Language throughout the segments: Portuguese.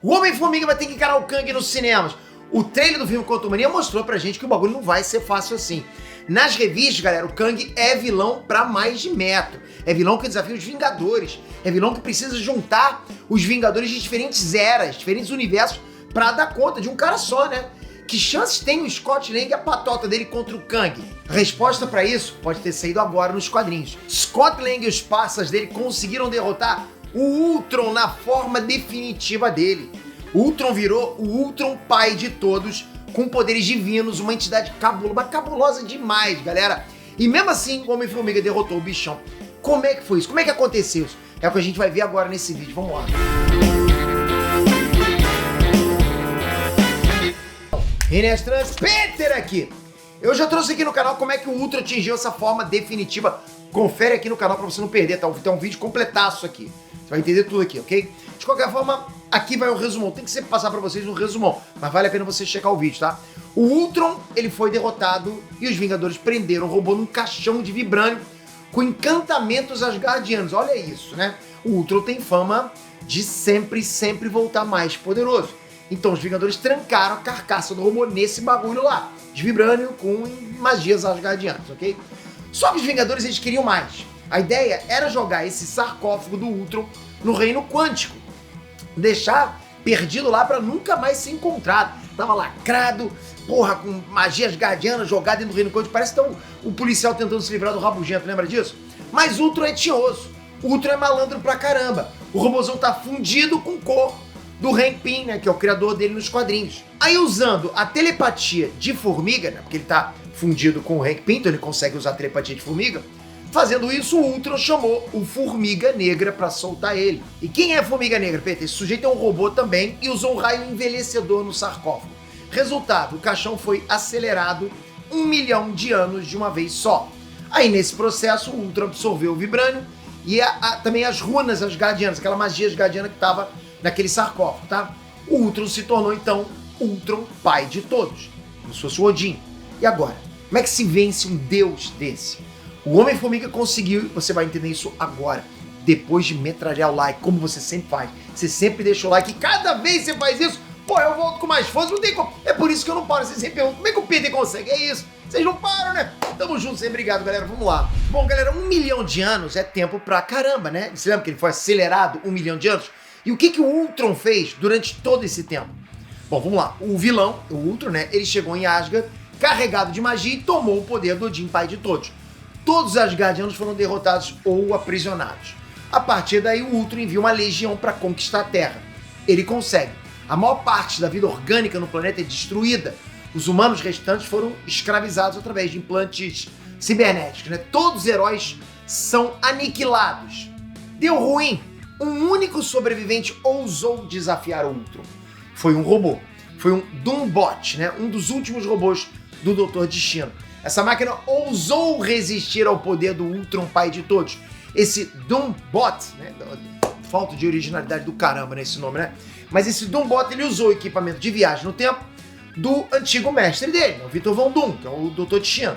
O Homem-Formiga vai ter que encarar o Kang nos cinemas. O trailer do filme Quantumania mostrou pra gente que o bagulho não vai ser fácil assim. Nas revistas, galera, o Kang é vilão pra mais de metro. É vilão que desafia os Vingadores. É vilão que precisa juntar os Vingadores de diferentes eras, diferentes universos, pra dar conta de um cara só, né? Que chances tem o Scott Lang e a patota dele contra o Kang? A resposta pra isso pode ter saído agora nos quadrinhos. Scott Lang e os parceiros dele conseguiram derrotar o Ultron na forma definitiva dele. O Ultron virou o Ultron pai de todos, com poderes divinos, uma entidade cabulosa demais, galera. E mesmo assim, o Homem-Formiga derrotou o bichão. Como é que foi isso? Como é que aconteceu isso? É o que a gente vai ver agora nesse vídeo. Vamos lá. Inês Peter aqui. Eu já trouxe aqui no canal como é que o Ultron atingiu essa forma definitiva. Confere aqui no canal pra você não perder, tá? Tem um vídeo completaço aqui. Você vai entender tudo aqui, ok? De qualquer forma, aqui vai um resumão. Tem que sempre passar pra vocês um resumão, mas vale a pena você checar o vídeo, tá? O Ultron, ele foi derrotado e os Vingadores prenderam o robô num caixão de vibrânio com encantamentos asgardianos. Olha isso, né? O Ultron tem fama de sempre voltar mais poderoso. Então os Vingadores trancaram a carcaça do robô nesse bagulho lá, de vibrânio com magias asgardianas, ok? Só que os Vingadores, eles queriam mais. A ideia era jogar esse sarcófago do Ultron no reino quântico, deixar perdido lá pra nunca mais ser encontrado. Tava lacrado, porra, com magias asgardianas jogada dentro do reino quântico. Parece que tá o policial tentando se livrar do rabugento, lembra disso? Mas o Ultron é tinhoso, o Ultron é malandro pra caramba. O robôzão tá fundido com cor do Hank Pym, né, que é o criador dele nos quadrinhos. Aí usando a telepatia de formiga, né, porque ele tá fundido com o Hank Pym, então ele consegue usar a telepatia de formiga. Fazendo isso, o Ultron chamou o Formiga Negra pra soltar ele. E quem é a Formiga Negra, Peter? Esse sujeito é um robô também e usou um raio envelhecedor no sarcófago. Resultado, o caixão foi acelerado 1 milhão de anos de uma vez só. Aí nesse processo, o Ultron absorveu o vibrânio e também as runas asgardianas, aquela magia asgardiana que tava naquele sarcófago, tá? O Ultron se tornou, então, Ultron pai de todos, como se fosse o Odin. E agora, como é que se vence um deus desse? O Homem-Formiga conseguiu, você vai entender isso agora, depois de metralhar o like, como você sempre faz. Você sempre deixa o like e cada vez você faz isso, pô, eu volto com mais força, não tem como. É por isso que eu não paro, você sempre pergunta, como é que o Peter consegue? É isso, vocês não param, né? Tamo junto, sempre obrigado, galera, vamos lá. Bom, galera, 1 milhão de anos é tempo pra caramba, né? Você lembra que ele foi acelerado 1 milhão de anos? E o que o Ultron fez durante todo esse tempo? Bom, vamos lá. O vilão, o Ultron, né? Ele chegou em Asgard carregado de magia e tomou o poder do Odin, pai de todos. Todos os Asgardianos foram derrotados ou aprisionados. A partir daí, o Ultron envia uma legião para conquistar a Terra. Ele consegue. A maior parte da vida orgânica no planeta é destruída. Os humanos restantes foram escravizados através de implantes cibernéticos, né? Todos os heróis são aniquilados. Deu ruim. Um único sobrevivente ousou desafiar o Ultron. Foi um robô. Foi um Doombot, né? Um dos últimos robôs do Doutor Destino. Essa máquina ousou resistir ao poder do Ultron pai de todos. Esse Doombot, né? Falta de originalidade do caramba nesse nome, né? Mas esse Doombot, ele usou o equipamento de viagem no tempo do antigo mestre dele, o Victor Von Doom, que é o Doutor Destino.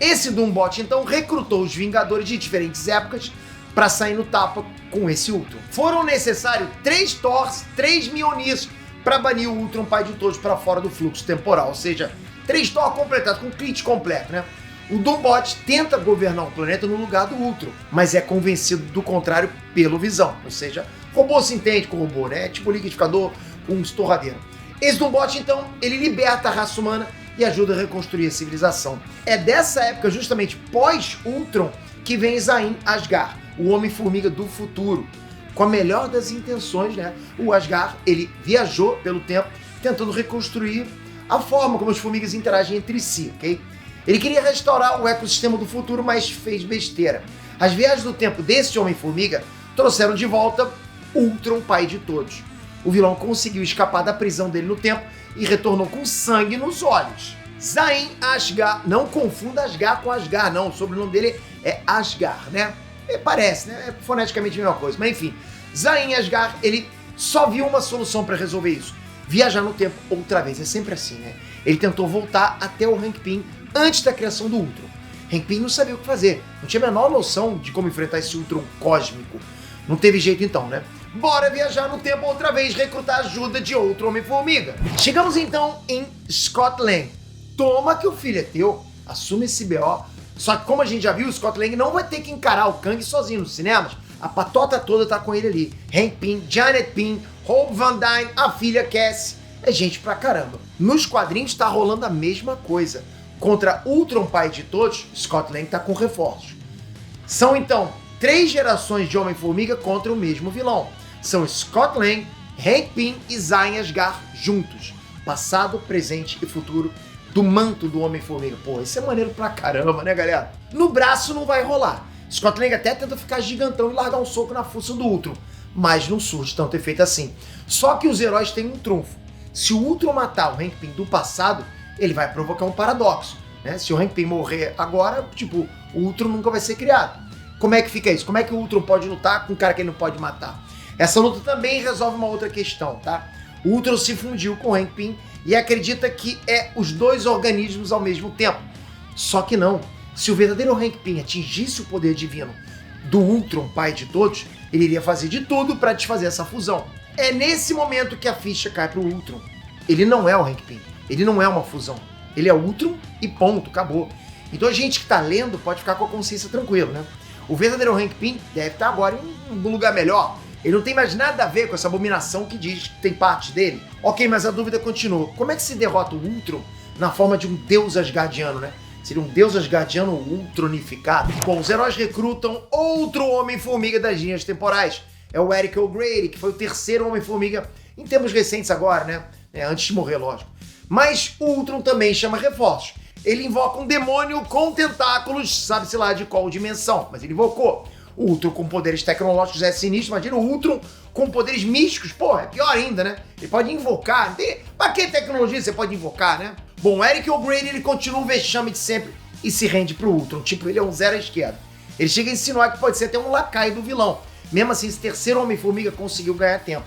Esse Doombot, então, recrutou os Vingadores de diferentes épocas para sair no tapa com esse Ultron. Foram necessários 3 Thors, 3 Mjolnirs para banir o Ultron pai de todos para fora do fluxo temporal, ou seja, 3 Thor completados, com kit completo, né? O Doombot tenta governar o planeta no lugar do Ultron, mas é convencido do contrário pelo Visão, ou seja, robô se entende com robô, né? É tipo liquidificador com um torradeiro. Esse Doombot, então, ele liberta a raça humana e ajuda a reconstruir a civilização. É dessa época, justamente pós-Ultron, que vem Zain Asgard, o Homem-Formiga do futuro. Com a melhor das intenções, né? O Asgard, ele viajou pelo tempo, tentando reconstruir a forma como as formigas interagem entre si, ok? Ele queria restaurar o ecossistema do futuro, mas fez besteira. As viagens do tempo desse Homem-Formiga trouxeram de volta Ultron, pai de todos. O vilão conseguiu escapar da prisão dele no tempo e retornou com sangue nos olhos. Zain Asgard, não confunda Asgard com Asgard, não. O sobrenome dele é Asgard, né? Parece, né? É foneticamente a mesma coisa, mas enfim. Zain Asgard, ele só viu uma solução para resolver isso. Viajar no tempo outra vez, é sempre assim, né? Ele tentou voltar até o Hank Pym antes da criação do Ultron. Hank Pym não sabia o que fazer, não tinha a menor noção de como enfrentar esse Ultron cósmico. Não teve jeito então, né? bora viajar no tempo outra vez, recrutar a ajuda de outro Homem-Formiga. Chegamos então em Scott Lang. Toma que o filho é teu, assume esse BO. Só que como a gente já viu, o Scott Lang não vai ter que encarar o Kang sozinho nos cinemas. A patota toda tá com ele ali. Hank Pym, Janet Pym, Hope Van Dyne, a filha Cassie. É gente pra caramba. Nos quadrinhos tá rolando a mesma coisa. Contra Ultron, pai de todos, Scott Lang tá com reforços. São então 3 gerações de Homem-Formiga contra o mesmo vilão. São Scott Lang, Hank Pym e Zane Asgard juntos. Passado, presente e futuro do manto do Homem-Formiga. Pô, isso é maneiro pra caramba, né, galera? No braço não vai rolar. Scott Lang até tenta ficar gigantão e largar um soco na fuça do Ultron, mas não surge tanto efeito assim. Só que os heróis têm um trunfo. Se o Ultron matar o Hank Pym do passado, ele vai provocar um paradoxo, né? Se o Hank Pym morrer agora, tipo, o Ultron nunca vai ser criado. Como é que fica isso? Como é que o Ultron pode lutar com um cara que ele não pode matar? Essa luta também resolve uma outra questão, tá? O Ultron se fundiu com o Hank Pym e acredita que é os 2 organismos ao mesmo tempo. Só que não. Se o verdadeiro Hank Pym atingisse o poder divino do Ultron, pai de todos, ele iria fazer de tudo para desfazer essa fusão. É nesse momento que a ficha cai pro Ultron. Ele não é o Hank Pym. Ele não é uma fusão. Ele é Ultron e ponto, acabou. Então a gente que tá lendo pode ficar com a consciência tranquila, né? O verdadeiro Hank Pym deve estar agora em um lugar melhor. Ele não tem mais nada a ver com essa abominação que diz que tem parte dele. Ok, mas a dúvida continua. Como é que se derrota o Ultron na forma de um deus asgardiano, né? Seria um deus asgardiano ultronificado? Bom, os heróis recrutam outro Homem-Formiga das linhas temporais. É o Eric O'Grady, que foi o terceiro Homem-Formiga em tempos recentes agora, né? Antes de morrer, lógico. Mas o Ultron também chama reforços. Ele invoca um demônio com tentáculos, sabe-se lá de qual dimensão, mas ele invocou. O Ultron com poderes tecnológicos é sinistro, imagina o Ultron com poderes místicos, porra, é pior ainda, né? Ele pode invocar, pra que tecnologia você pode invocar, né? Bom, o Eric O'Grady, ele continua o vexame de sempre e se rende pro Ultron, tipo, ele é um 0 à esquerda. Ele chega a insinuar que pode ser até um lacaio do vilão. Mesmo assim, esse terceiro Homem-Formiga conseguiu ganhar tempo.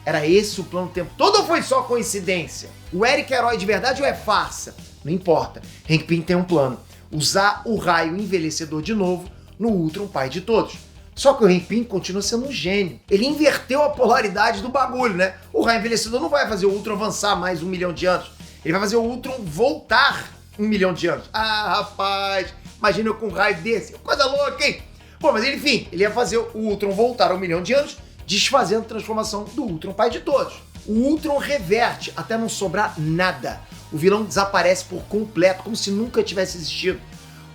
Era esse o plano do tempo todo ou foi só coincidência? O Eric é herói de verdade ou é farsa? Não importa. Hank Pym tem um plano. Usar o raio envelhecedor de novo no Ultron, pai de todos. Só que o Hank Pym continua sendo um gênio. Ele inverteu a polaridade do bagulho, né? O raio envelhecedor não vai fazer o Ultron avançar mais 1 milhão de anos. Ele vai fazer o Ultron voltar 1 milhão de anos. Ah, rapaz, imagina eu com um raio desse. Coisa louca, hein? Pô, mas enfim, ele ia fazer o Ultron voltar 1 milhão de anos, desfazendo a transformação do Ultron, pai de todos. O Ultron reverte até não sobrar nada. O vilão desaparece por completo, como se nunca tivesse existido.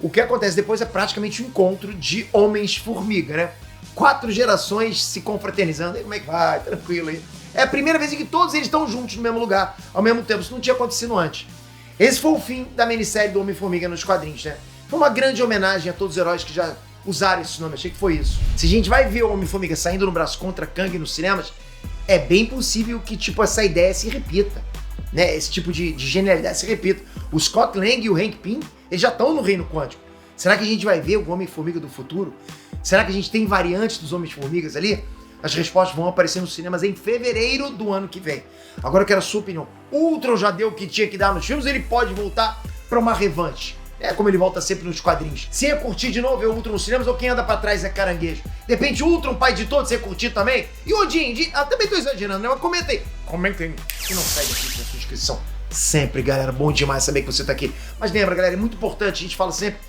O que acontece depois é praticamente um encontro de Homens-Formiga, né? 4 gerações se confraternizando. E como é que vai? Tranquilo aí. É a primeira vez em que todos eles estão juntos no mesmo lugar, ao mesmo tempo. Isso não tinha acontecido antes. Esse foi o fim da minissérie do Homem-Formiga nos quadrinhos, né? Foi uma grande homenagem a todos os heróis que já usaram esse nome. Achei que foi isso. Se a gente vai ver o Homem-Formiga saindo no braço contra Kang nos cinemas, é bem possível que, tipo, essa ideia se repita, né? Esse tipo de genialidade se repita. O Scott Lang e o Hank Pym, eles já estão no reino quântico. Será que a gente vai ver o Homem-Formiga do futuro? Será que a gente tem variantes dos Homens-Formigas ali? As respostas vão aparecer nos cinemas em fevereiro do ano que vem. Agora eu quero a sua opinião. O Ultron já deu o que tinha que dar nos filmes, ele pode voltar para uma revanche. É como ele volta sempre nos quadrinhos. Se ia curtir de novo ver o Ultron nos cinemas, ou quem anda pra trás é caranguejo. De repente o Ultron, pai de todos, você ia curtir também? E o Odin? Também tô exagerando, né? Mas comenta aí. Comentem. E não segue aqui com a sua inscrição. Sempre, galera. Bom demais saber que você tá aqui. Mas lembra, galera, é muito importante, a gente fala sempre,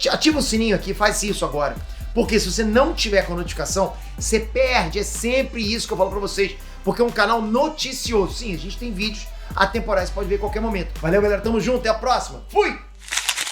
ativa o sininho aqui, faz isso agora. Porque se você não tiver com a notificação, você perde. É sempre isso que eu falo pra vocês. Porque é um canal noticioso. Sim, a gente tem vídeos atemporais, você pode ver a qualquer momento. Valeu, galera. Tamo junto. Até a próxima. Fui!